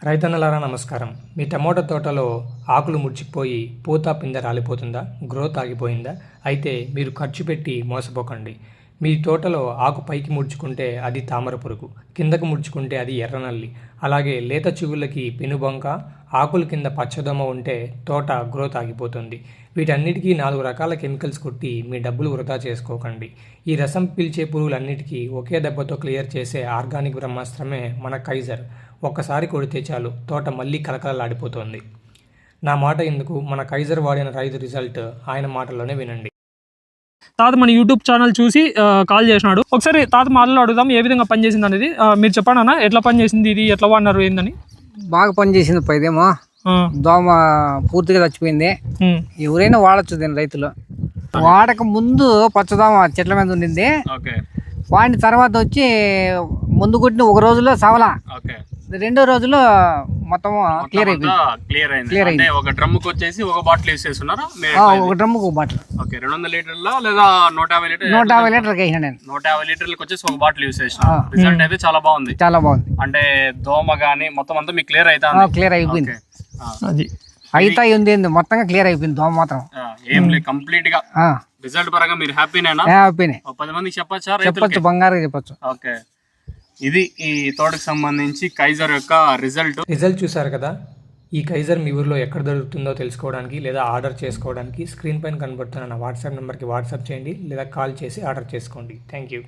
రైతన్నలారా నమస్కారం. మీ టమోటా తోటలో ఆకులు ముడిచిపోయి పూత పిందె రాలిపోతుందా? గ్రోత్ ఆగిపోయిందా? అయితే మీరు ఖర్చు పెట్టి మోసపోకండి. మీ తోటలో ఆకు పైకి ముడుచుకుంటే అది తామర పురుగు, కిందకు ముడుచుకుంటే అది ఎర్రనల్లి, అలాగే లేత చిగుళ్ళకి పెనుబంక, ఆకుల కింద పచ్చదోమ ఉంటే తోట గ్రోత్ ఆగిపోతుంది. వీటన్నిటికీ 4 రకాల కెమికల్స్ కొట్టి మీ డబ్బులు వృధా చేసుకోకండి. ఈ రసం పీల్చే పురుగులన్నిటికీ ఒకే దెబ్బతో క్లియర్ చేసే ఆర్గానిక్ బ్రహ్మాస్త్రమే మన కైజర్. ఒక్కసారి కొడితే చాలు, తోట మళ్ళీ కలకలలాడిపోతుంది. నా మాట ఎందుకు, మన కైజర్ వాడిన రైతు రిజల్ట్ ఆయన మాటల్లోనే వినండి. తాత మన యూట్యూబ్ ఛానల్ చూసి కాల్ చేసినాడు. ఒకసారి తాత మాటలు అడుగుదాం, ఏ విధంగా పనిచేసింది అనేది. మీరు చెప్పండి అన్న, ఎట్లా పనిచేసింది, ఇది ఎట్లా వాడినారు ఏందని. బాగా పనిచేసింది ఇదేమో. దోమ పూర్తిగా చచ్చిపోయింది. ఎవరైనా వాడచ్చు దీని రైతులు. వాడక ముందు పచ్చదోమ చెట్ల మీద ఉండింది. వాడిన తర్వాత వచ్చి ముందు కొట్టిన ఒక రోజులో సవలా, రెండో రోజులో మొత్తం క్లియర్ అయిపోయింది. ఒక డ్రమ్ముకి వచ్చేసి ఒక బాటిల్ యూస్ చేస్తున్నారా? ఒక డ్రమ్ముకు ఒక బాటిల్. 200 లీటర్ల లేదా 150 లీటర్? 150 లీటర్కి వేసిన నేను. 150 లీటర్లకు వచ్చేసి ఒక బాటిల్ యూస్ చేసిన. రిజల్ట్ అయితే చాలా బాగుంది. చాలా బాగుంది. అంటే దోమ గానీ మొత్తం అంతా మీకు క్లియర్ అవుతుంది. క్లియర్ అయిపోయింది. అది అయితే ఉంది, మొత్తంగా క్లియర్ అయిపోయింది. దోమ మాత్రం ఏం లేదు, కంప్లీట్ గా రిజల్ట్ పరంగా మీరు హ్యాపీనేనా? హ్యాపీనే. 10 మందికి చెప్పొచ్చా? చెప్పొచ్చు, బంగారుగా చెప్పొచ్చు. ఓకే, ఇది ఈ తోటకు సంబంధించి కైజర్ యొక్క రిజల్ట్ చూసారు కదా. ఈ కైజర్ మీ ఊరిలో ఎక్కడ దొరుకుతుందో తెలుసుకోవడానికి లేదా ఆర్డర్ చేసుకోవడానికి స్క్రీన్ పైన కనబడుతున్న నా వాట్సాప్ నెంబర్కి వాట్సాప్ చేయండి లేదా కాల్ చేసి ఆర్డర్ చేసుకోండి. Thank you.